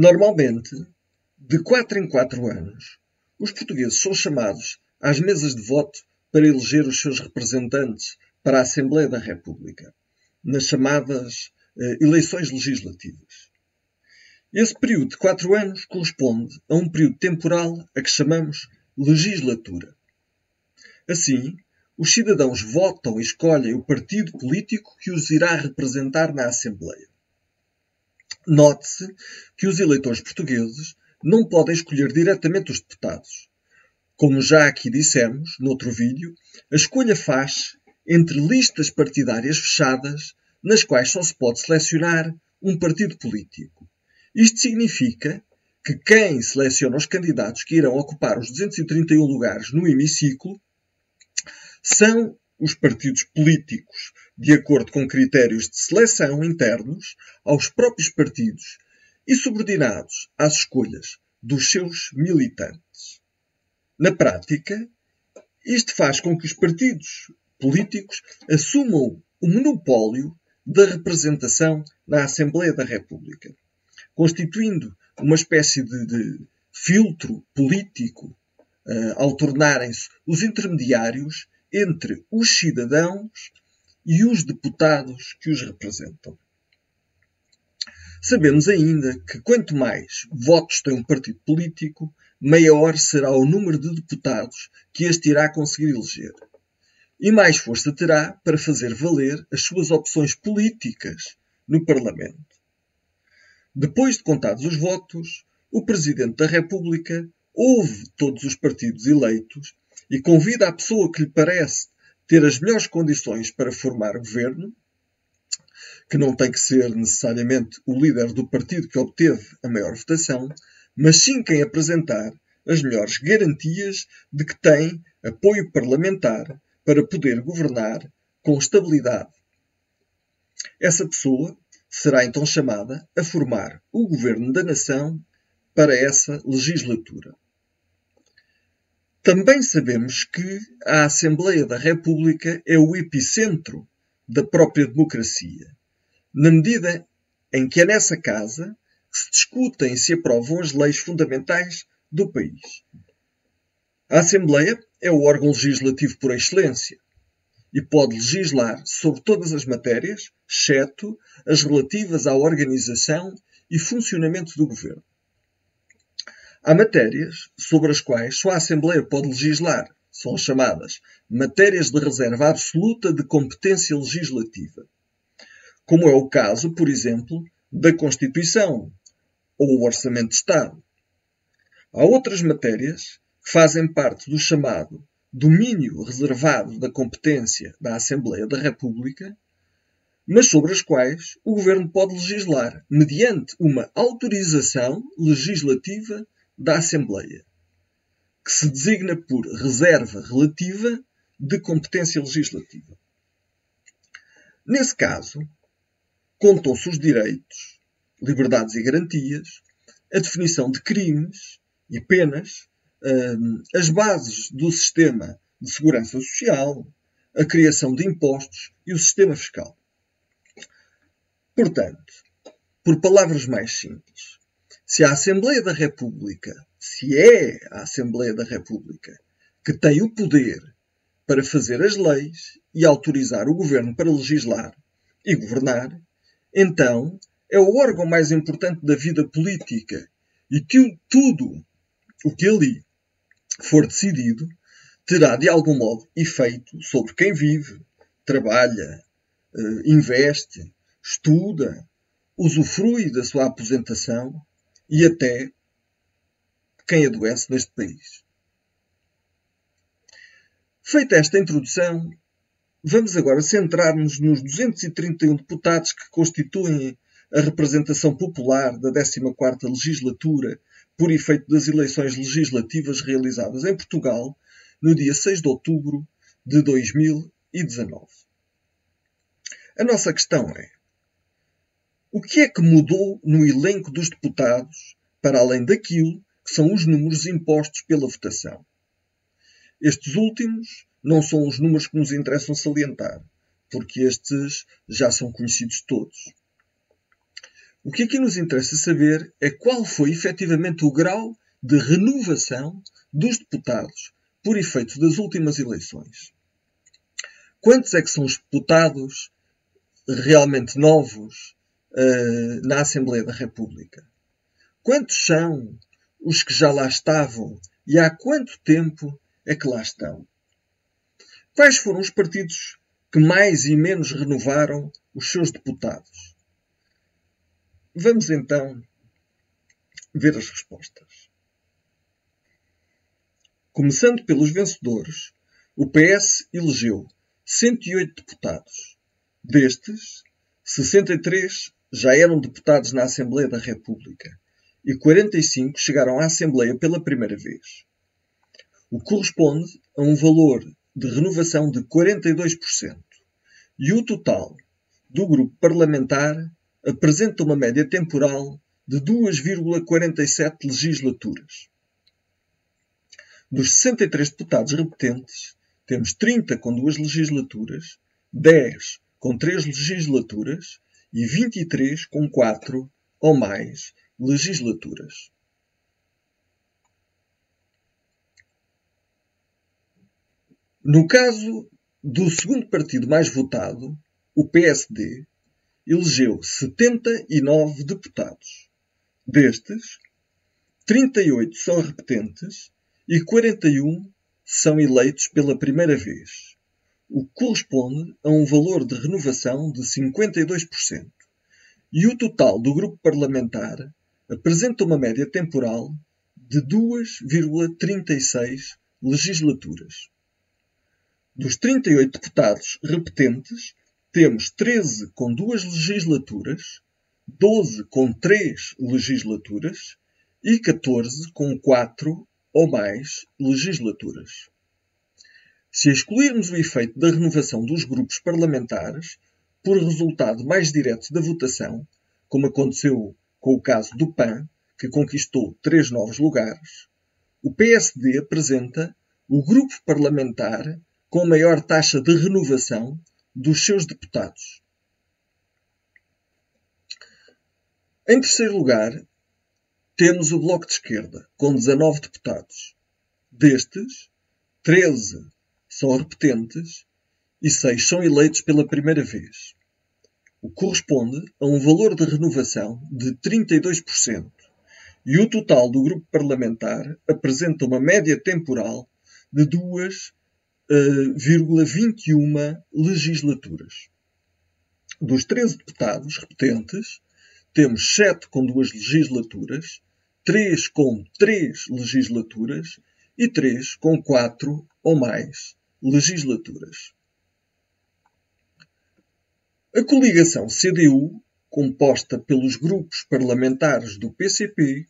Normalmente, de 4 em 4 anos, os portugueses são chamados às mesas de voto para eleger os seus representantes para a Assembleia da República, nas chamadas eleições legislativas. Esse período de 4 anos corresponde a um período temporal a que chamamos legislatura. Assim, os cidadãos votam e escolhem o partido político que os irá representar na Assembleia. Note-se que os eleitores portugueses não podem escolher diretamente os deputados. Como já aqui dissemos, noutro vídeo, a escolha faz entre listas partidárias fechadas, nas quais só se pode selecionar um partido político. Isto significa que quem seleciona os candidatos que irão ocupar os 231 lugares no hemiciclo são os partidos políticos, de acordo com critérios de seleção internos aos próprios partidos e subordinados às escolhas dos seus militantes. Na prática, isto faz com que os partidos políticos assumam o monopólio da representação na Assembleia da República, constituindo uma espécie de filtro político ao tornarem-se os intermediários entre os cidadãos e os deputados que os representam. Sabemos ainda que quanto mais votos tem um partido político, maior será o número de deputados que este irá conseguir eleger. E mais força terá para fazer valer as suas opções políticas no Parlamento. Depois de contados os votos, o Presidente da República ouve todos os partidos eleitos e convida a pessoa que lhe parece ter as melhores condições para formar governo, que não tem que ser necessariamente o líder do partido que obteve a maior votação, mas sim quem apresentar as melhores garantias de que tem apoio parlamentar para poder governar com estabilidade. Essa pessoa será então chamada a formar o governo da nação para essa legislatura. Também sabemos que a Assembleia da República é o epicentro da própria democracia, na medida em que é nessa casa que se discutem e se aprovam as leis fundamentais do país. A Assembleia é o órgão legislativo por excelência e pode legislar sobre todas as matérias, exceto as relativas à organização e funcionamento do governo. Há matérias sobre as quais só a Assembleia pode legislar. São as chamadas matérias de reserva absoluta de competência legislativa. Como é o caso, por exemplo, da Constituição ou o Orçamento de Estado. Há outras matérias que fazem parte do chamado domínio reservado da competência da Assembleia da República, mas sobre as quais o Governo pode legislar mediante uma autorização legislativa da Assembleia, que se designa por reserva relativa de competência legislativa. Nesse caso, contam-se os direitos, liberdades e garantias, a definição de crimes e penas, as bases do sistema de segurança social, a criação de impostos e o sistema fiscal. Portanto, por palavras mais simples, se a Assembleia da República, se é a Assembleia da República que tem o poder para fazer as leis e autorizar o governo para legislar e governar, então é o órgão mais importante da vida política e que tudo o que ali for decidido terá de algum modo efeito sobre quem vive, trabalha, investe, estuda, usufrui da sua aposentação e até quem adoece neste país. Feita esta introdução, vamos agora centrar-nos nos 231 deputados que constituem a representação popular da 14ª legislatura por efeito das eleições legislativas realizadas em Portugal no dia 6 de outubro de 2019. A nossa questão é: o que é que mudou no elenco dos deputados para além daquilo que são os números impostos pela votação? Estes últimos não são os números que nos interessam salientar, porque estes já são conhecidos todos. O que aqui nos interessa saber é qual foi efetivamente o grau de renovação dos deputados por efeito das últimas eleições. Quantos é que são os deputados realmente novos na Assembleia da República? Quantos são os que já lá estavam e há quanto tempo é que lá estão? Quais foram os partidos que mais e menos renovaram os seus deputados? Vamos então ver as respostas. Começando pelos vencedores, o PS elegeu 108 deputados. Destes, 63 já eram deputados na Assembleia da República e 45 chegaram à Assembleia pela primeira vez. O que corresponde a um valor de renovação de 42%. E o total do grupo parlamentar apresenta uma média temporal de 2,47 legislaturas. Dos 63 deputados repetentes, temos 30 com 2 legislaturas, 10 com 3 legislaturas e 23 com 4 ou mais legislaturas. No caso do segundo partido mais votado, o PSD, elegeu 79 deputados. Destes, 38 são repetentes e 41 são eleitos pela primeira vez, o que corresponde a um valor de renovação de 52%. E o total do grupo parlamentar apresenta uma média temporal de 2,36 legislaturas. Dos 38 deputados repetentes, temos 13 com 2 legislaturas, 12 com 3 legislaturas e 14 com 4 ou mais legislaturas. Se excluirmos o efeito da renovação dos grupos parlamentares por resultado mais direto da votação, como aconteceu com o caso do PAN, que conquistou 3 novos lugares, o PSD apresenta o grupo parlamentar com maior taxa de renovação dos seus deputados. Em terceiro lugar, temos o Bloco de Esquerda, com 19 deputados. Destes, 13 são repetentes e 6 são eleitos pela primeira vez, o que corresponde a um valor de renovação de 32%. E o total do grupo parlamentar apresenta uma média temporal de 2,21 legislaturas. Dos 13 deputados repetentes, temos 7 com 2 legislaturas, 3 com 3 legislaturas e 3 com 4 ou mais legislaturas. A coligação CDU, composta pelos grupos parlamentares do PCP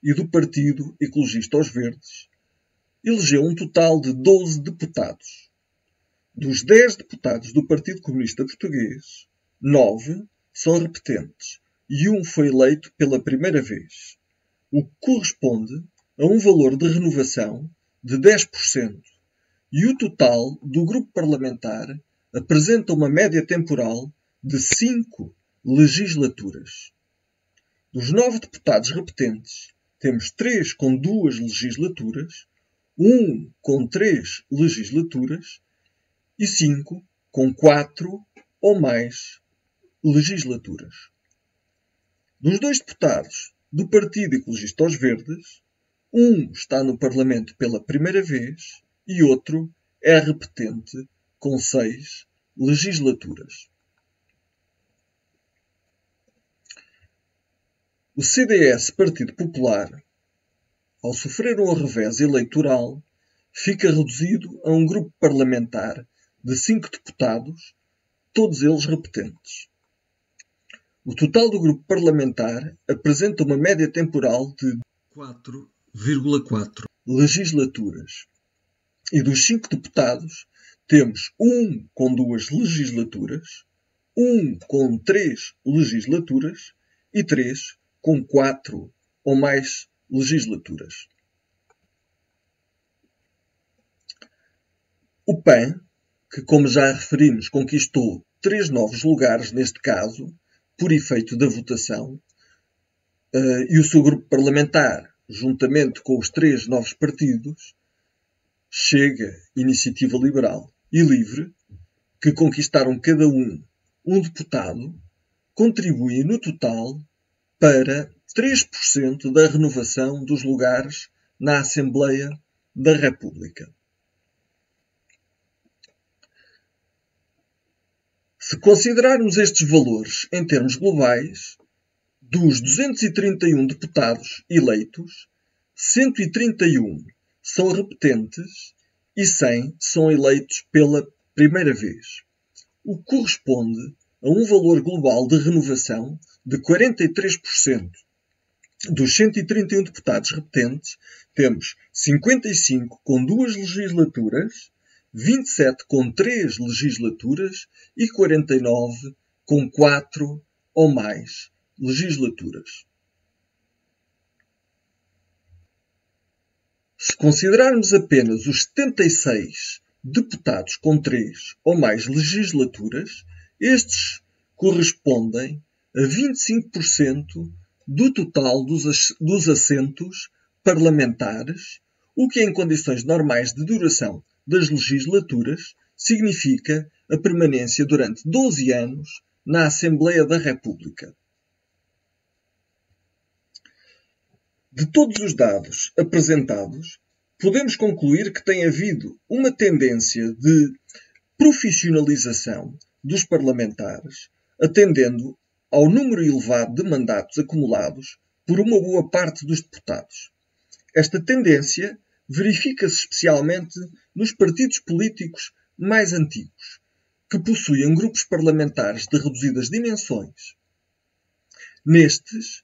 e do Partido Ecologista aos Verdes, elegeu um total de 12 deputados. Dos 10 deputados do Partido Comunista Português, 9 são repetentes e um foi eleito pela primeira vez, o que corresponde a um valor de renovação de 10%. E o total do grupo parlamentar apresenta uma média temporal de 5 legislaturas. Dos 9 deputados repetentes, temos 3 com 2 legislaturas, 1 com 3 legislaturas e 5 com 4 ou mais legislaturas. Dos 2 deputados do Partido Ecologista aos Verdes, um está no Parlamento pela primeira vez e outro é repetente com 6 legislaturas. O CDS, Partido Popular, ao sofrer um revés eleitoral, fica reduzido a um grupo parlamentar de 5 deputados, todos eles repetentes. O total do grupo parlamentar apresenta uma média temporal de 4,4 legislaturas. E dos 5 deputados, temos 1 com 2 legislaturas, 1 com 3 legislaturas e 3 com 4 ou mais legislaturas. O PAN, que como já referimos conquistou 3 novos lugares neste caso, por efeito da votação, e o seu grupo parlamentar, juntamente com os 3 novos partidos, Chega, Iniciativa Liberal e Livre, que conquistaram cada um deputado, contribuem no total para 3% da renovação dos lugares na Assembleia da República. Se considerarmos estes valores em termos globais, dos 231 deputados eleitos, 131 são repetentes e 100 são eleitos pela primeira vez, o que corresponde a um valor global de renovação de 43%. Dos 131 deputados repetentes, temos 55 com 2 legislaturas, 27 com 3 legislaturas e 49 com 4 ou mais legislaturas. Se considerarmos apenas os 76 deputados com 3 ou mais legislaturas, estes correspondem a 25% do total dos assentos parlamentares, o que em condições normais de duração das legislaturas significa a permanência durante 12 anos na Assembleia da República. De todos os dados apresentados, podemos concluir que tem havido uma tendência de profissionalização dos parlamentares, atendendo ao número elevado de mandatos acumulados por uma boa parte dos deputados. Esta tendência verifica-se especialmente nos partidos políticos mais antigos, que possuem grupos parlamentares de reduzidas dimensões. Nestas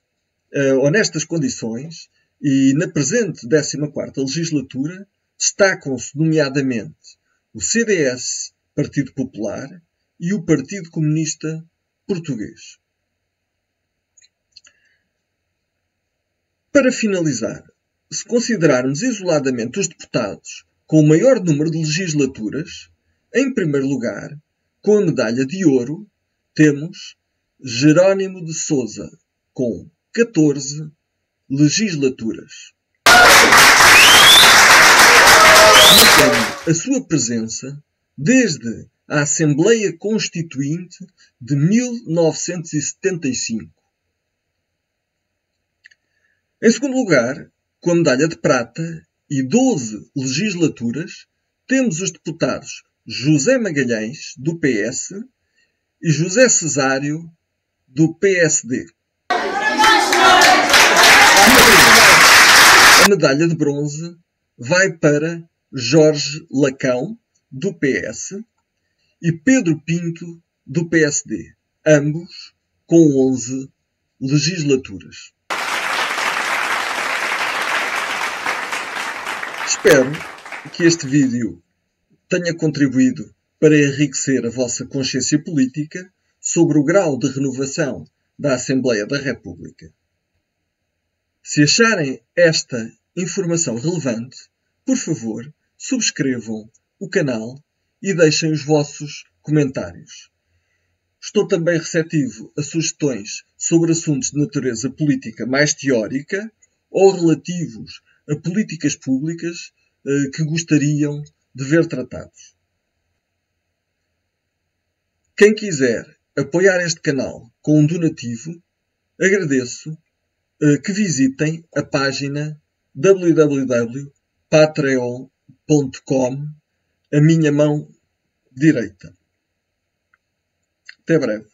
condições, e na presente 14ª legislatura, destacam-se nomeadamente o CDS, Partido Popular, e o Partido Comunista Português. Para finalizar, se considerarmos isoladamente os deputados com o maior número de legislaturas, em primeiro lugar, com a medalha de ouro, temos Jerónimo de Sousa, com 14 legislaturas. Marcando a sua presença desde a Assembleia Constituinte de 1975. Em segundo lugar, com a medalha de prata e 12 legislaturas, temos os deputados José Magalhães, do PS, e José Cesário, do PSD. A medalha de bronze vai para Jorge Lacão, do PS, e Pedro Pinto, do PSD, ambos com 11 legislaturas. Espero que este vídeo tenha contribuído para enriquecer a vossa consciência política sobre o grau de renovação da Assembleia da República. Se acharem esta informação relevante, por favor, subscrevam o canal e deixem os vossos comentários. Estou também receptivo a sugestões sobre assuntos de natureza política mais teórica ou relativos a políticas públicas que gostariam de ver tratados. Quem quiser apoiar este canal com um donativo, agradeço que visitem a página www.patreon.com, a minha mão direita. Até breve.